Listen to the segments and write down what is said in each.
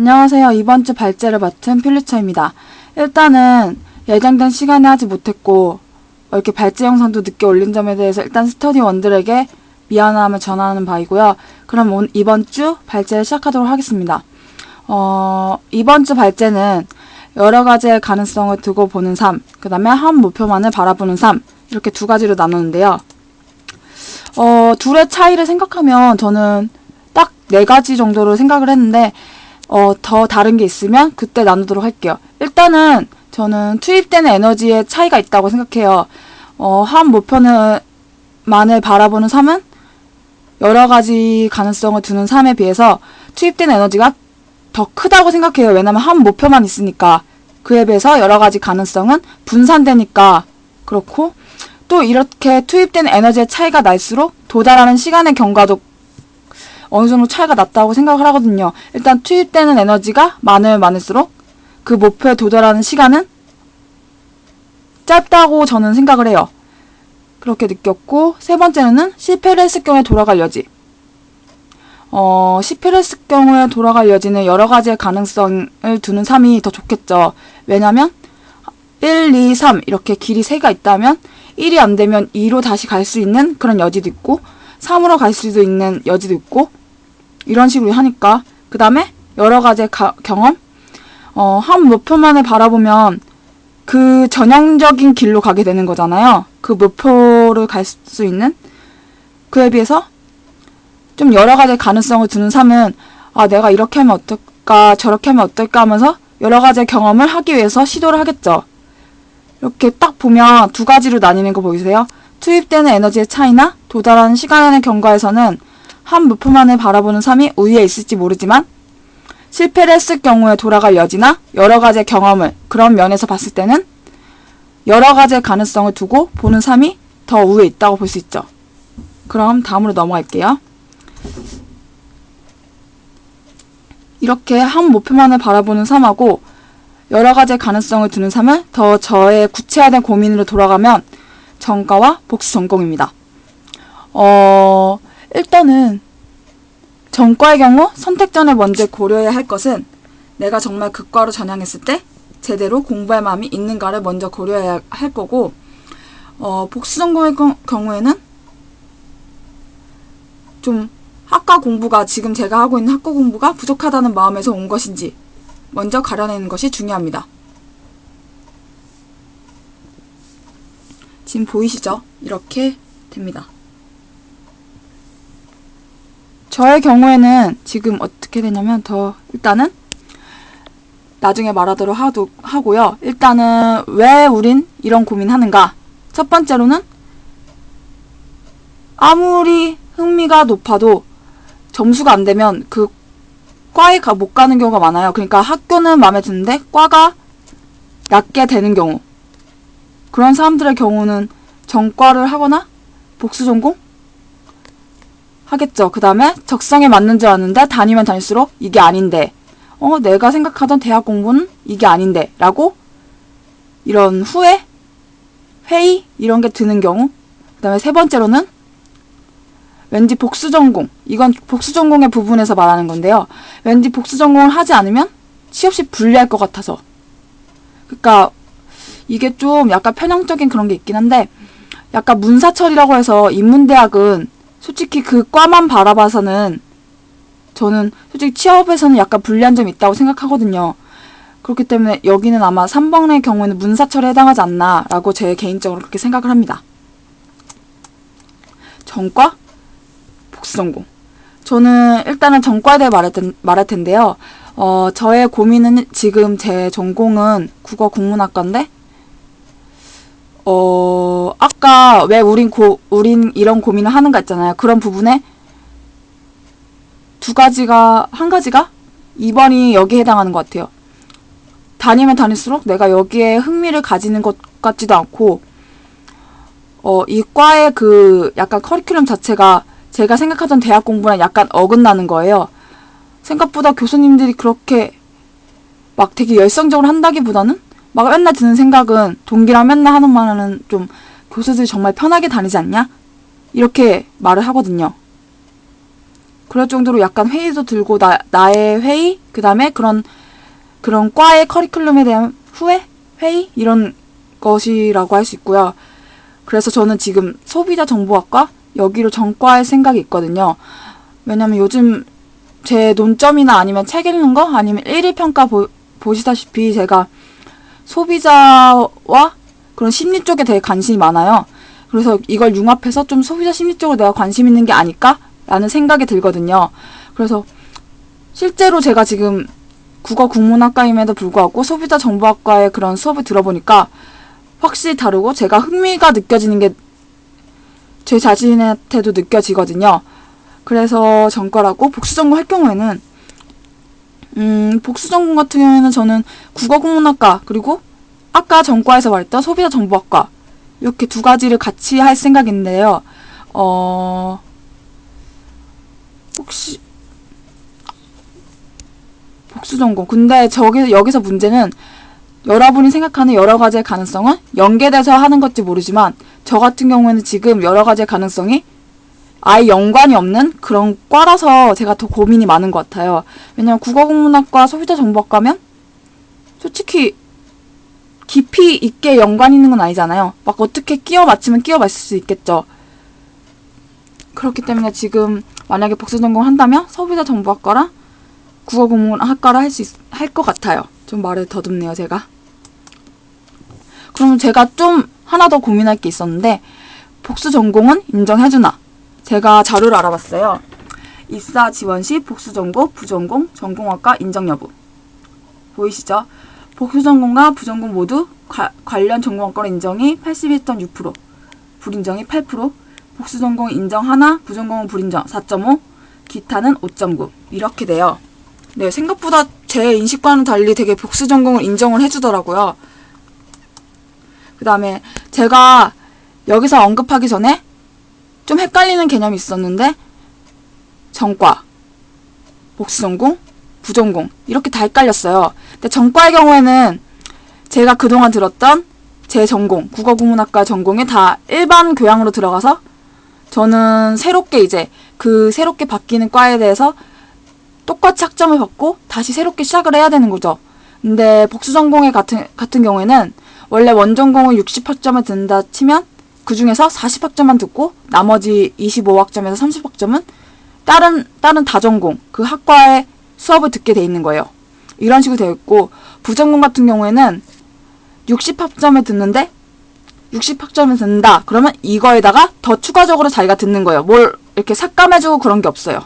안녕하세요. 이번 주 발제를 맡은 퓰리처입니다. 일단은 예정된 시간에 하지 못했고 이렇게 발제 영상도 늦게 올린 점에 대해서 일단 스터디원들에게 미안함을 전하는 바이고요. 그럼 이번 주 발제를 시작하도록 하겠습니다. 이번 주 발제는 여러 가지의 가능성을 두고 보는 삶, 그 다음에 한 목표만을 바라보는 삶, 이렇게 두 가지로 나누는데요. 둘의 차이를 생각하면 저는 딱 4가지 정도로 생각을 했는데 더 다른 게 있으면 그때 나누도록 할게요. 일단은 저는 투입되는 에너지의 차이가 있다고 생각해요. 한 목표만을 바라보는 삶은 여러 가지 가능성을 두는 삶에 비해서 투입되는 에너지가 더 크다고 생각해요. 왜냐면 한 목표만 있으니까. 그에 비해서 여러 가지 가능성은 분산되니까 그렇고, 또 이렇게 투입되는 에너지의 차이가 날수록 도달하는 시간의 경과도 어느 정도 차이가 났다고 생각을 하거든요. 일단 투입되는 에너지가 많을수록 그 목표에 도달하는 시간은 짧다고 저는 생각을 해요. 그렇게 느꼈고, 세 번째는 실패를 했을 경우에 돌아갈 여지. 실패를 했을 경우에 돌아갈 여지는 여러 가지의 가능성을 두는 삶이 더 좋겠죠. 왜냐면 1, 2, 3 이렇게 길이 3가 있다면 1이 안 되면 2로 다시 갈 수 있는 그런 여지도 있고, 3으로 갈 수도 있는 여지도 있고, 이런 식으로 하니까. 그 다음에 여러 가지의 경험? 한 목표만을 바라보면 그 전형적인 길로 가게 되는 거잖아요. 그 목표를 갈 수 있는. 그에 비해서 좀 여러 가지의 가능성을 두는 삶은 내가 이렇게 하면 어떨까, 저렇게 하면 어떨까 하면서 여러 가지의 경험을 하기 위해서 시도를 하겠죠. 이렇게 딱 보면 두 가지로 나뉘는 거 보이세요? 투입되는 에너지의 차이나 도달하는 시간의 경과에서는 한 목표만을 바라보는 삶이 우위에 있을지 모르지만, 실패를 했을 경우에 돌아갈 여지나 여러 가지의 경험을 그런 면에서 봤을 때는 여러 가지의 가능성을 두고 보는 삶이 더 우위에 있다고 볼 수 있죠. 그럼 다음으로 넘어갈게요. 이렇게 한 목표만을 바라보는 삶하고 여러 가지의 가능성을 두는 삶을 더 저의 구체화된 고민으로 돌아가면 전과와 복수 전공입니다. 일단은 전과의 경우 선택 전에 먼저 고려해야 할 것은 내가 정말 그 과로 전향했을 때 제대로 공부할 마음이 있는가를 먼저 고려해야 할 거고, 복수 전공의 경우에는 좀 학과 공부가, 지금 제가 하고 있는 학과 공부가 부족하다는 마음에서 온 것인지 먼저 가려내는 것이 중요합니다. 지금 보이시죠? 이렇게 됩니다. 저의 경우에는 지금 어떻게 되냐면, 일단은 나중에 말하도록 하고요. 일단은 왜 우린 이런 고민하는가? 첫 번째로는 아무리 흥미가 높아도 점수가 안 되면 그 과에 못 가는 경우가 많아요. 그러니까 학교는 마음에 드는데 과가 낮게 되는 경우, 그런 사람들의 경우는 전과를 하거나 복수 전공 하겠죠. 그 다음에 적성에 맞는 줄 아는데 다니면 다닐수록 이게 아닌데, 내가 생각하던 대학 공부는 이게 아닌데 라고 이런 후회? 회의? 이런 게 드는 경우. 그 다음에 세 번째로는 왠지 복수 전공, 이건 복수 전공의 부분에서 말하는 건데요. 왠지 복수 전공을 하지 않으면 취업시 불리할 것 같아서. 그러니까 이게 좀 약간 편향적인 그런 게 있긴 한데, 약간 문사철이라고 해서 인문대학은 솔직히 그 과만 바라봐서는 저는 솔직히 취업에서는 약간 불리한 점이 있다고 생각하거든요. 그렇기 때문에 여기는 아마 3번의 경우에는 문사철에 해당하지 않나 라고 제 개인적으로 그렇게 생각을 합니다. 전과? 복수 전공. 저는 일단은 전과에 대해 말할 텐데요. 저의 고민은, 지금 제 전공은 국어 국문학과인데, 아까 왜 우린 이런 고민을 하는가 했잖아요. 그런 부분에 한 가지가 2번이 여기에 해당하는 것 같아요. 다니면 다닐수록 내가 여기에 흥미를 가지는 것 같지도 않고, 이 과의 그 약간 커리큘럼 자체가 제가 생각하던 대학 공부랑 약간 어긋나는 거예요. 생각보다 교수님들이 그렇게 막 되게 열성적으로 한다기보다는 막 맨날 드는 생각은, 동기랑 맨날 하는 말은 좀 교수들이 정말 편하게 다니지 않냐? 이렇게 말을 하거든요. 그럴 정도로 약간 회의도 들고 나의 회의, 그 다음에 그런 과의 커리큘럼에 대한 회의 이런 것이라고 할 수 있고요. 그래서 저는 지금 소비자 정보학과 여기로 전과할 생각이 있거든요. 왜냐면 요즘 제 논점이나 아니면 책 읽는 거 아니면 1일 평가 보시다시피 제가 소비자와 그런 심리 쪽에 되게 관심이 많아요. 그래서 이걸 융합해서 좀 소비자 심리 쪽으로 내가 관심 있는 게 아닐까라는 생각이 들거든요. 그래서 실제로 제가 지금 국어 국문학과임에도 불구하고 소비자 정보학과의 그런 수업을 들어보니까 확실히 다르고 제가 흥미가 느껴지는 게 제 자신한테도 느껴지거든요. 그래서 전과라고 복수전공 할 경우에는 복수전공 같은 경우에는 저는 국어국문학과 그리고 아까 전과에서 말했던 소비자 정보학과 이렇게 두 가지를 같이 할 생각인데요. 혹시 복수전공 근데 여기서 문제는 여러분이 생각하는 여러 가지의 가능성은 연계돼서 하는 건지 모르지만 저 같은 경우에는 지금 여러 가지의 가능성이 아예 연관이 없는 그런 과라서 제가 더 고민이 많은 것 같아요. 왜냐면 국어국문학과 소비자정보학과면 솔직히 깊이 있게 연관 있는 건 아니잖아요. 막 어떻게 끼워 맞추면 끼워 맞출 수 있겠죠. 그렇기 때문에 지금 만약에 복수전공 한다면 소비자정보학과랑 국어국문학과를 할 것 같아요. 좀 말을 더듬네요, 제가. 그럼 제가 좀 하나 더 고민할 게 있었는데 복수 전공은 인정해주나? 제가 자료를 알아봤어요. 입사 지원 시 복수 전공, 부전공, 전공학과 인정 여부. 보이시죠? 복수 전공과 부전공 모두 관련 전공학과 인정이 81.6%, 불인정이 8%, 복수 전공 인정 하나, 부전공은 불인정 4.5, 기타는 5.9 이렇게 돼요. 네, 생각보다 제 인식과는 달리 되게 복수 전공을 인정을 해주더라고요. 그 다음에 제가 여기서 언급하기 전에 좀 헷갈리는 개념이 있었는데 전과, 복수 전공, 부전공 이렇게 다 헷갈렸어요. 근데 전과의 경우에는 제가 그동안 들었던 제 전공, 국어국문학과 전공이 다 일반 교양으로 들어가서 저는 새롭게 이제 그 새롭게 바뀌는 과에 대해서 똑같이 학점을 받고 다시 새롭게 시작을 해야 되는 거죠. 근데 복수 전공의 같은 경우에는 원래 원전공을 60학점을 듣는다 치면 그 중에서 40학점만 듣고 나머지 25학점에서 30학점은 다른 다전공 그 학과의 수업을 듣게 돼 있는 거예요. 이런 식으로 되어 있고 부전공 같은 경우에는 60학점을 듣는데 60학점을 듣는다. 그러면 이거에다가 더 추가적으로 자기가 듣는 거예요. 뭘 이렇게 삭감해주고 그런 게 없어요.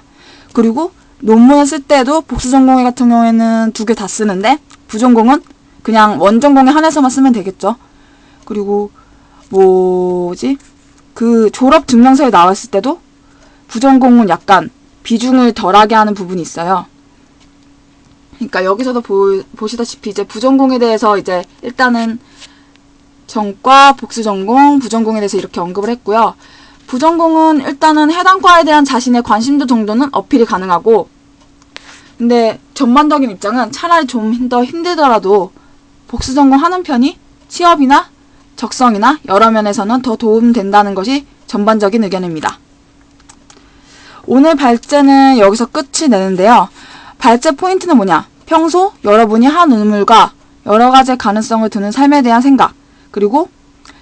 그리고 논문을 쓸 때도 복수 전공의 같은 경우에는 2개 다 쓰는데 부전공은 그냥 원전공에 한해서만 쓰면 되겠죠. 그리고 그 졸업 증명서에 나왔을 때도 부전공은 약간 비중을 덜하게 하는 부분이 있어요. 그러니까 여기서도 보시다시피 이제 부전공에 대해서 이제 일단은 전과, 복수전공, 부전공에 대해서 이렇게 언급을 했고요. 부전공은 일단은 해당 과에 대한 자신의 관심도 정도는 어필이 가능하고 근데 전반적인 입장은 차라리 좀 더 힘들더라도 복수전공 하는 편이 취업이나 적성이나 여러 면에서는 더 도움된다는 것이 전반적인 의견입니다. 오늘 발제는 여기서 끝이 내는데요. 발제 포인트는 뭐냐? 평소 여러분이 한 의물과 여러 가지의 가능성을 두는 삶에 대한 생각 그리고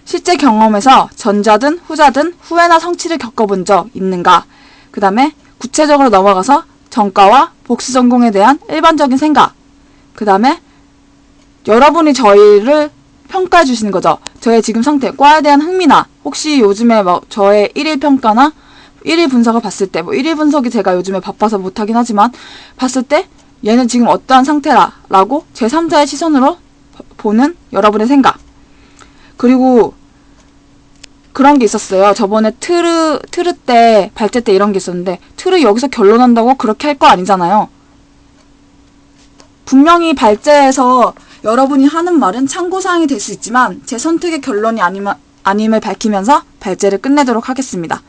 실제 경험에서 전자든 후자든 후회나 성취를 겪어본 적 있는가? 그 다음에 구체적으로 넘어가서 전과와 복수 전공에 대한 일반적인 생각 그 다음에 여러분이 저희를 평가해 주시는 거죠. 저의 지금 상태, 과에 대한 흥미나 혹시 요즘에 저의 1일 평가나 1일 분석을 봤을 때 1일 분석이 제가 요즘에 바빠서 못하긴 하지만 봤을 때 얘는 지금 어떠한 상태라 라고 제3자의 시선으로 보는 여러분의 생각 그리고 그런 게 있었어요. 저번에 트르 때 발제 때 이런 게 있었는데 트르 여기서 결론한다고 그렇게 할 거 아니잖아요. 분명히 발제에서 여러분이 하는 말은 참고사항이 될 수 있지만 제 선택의 결론이 아님을 밝히면서 발제를 끝내도록 하겠습니다.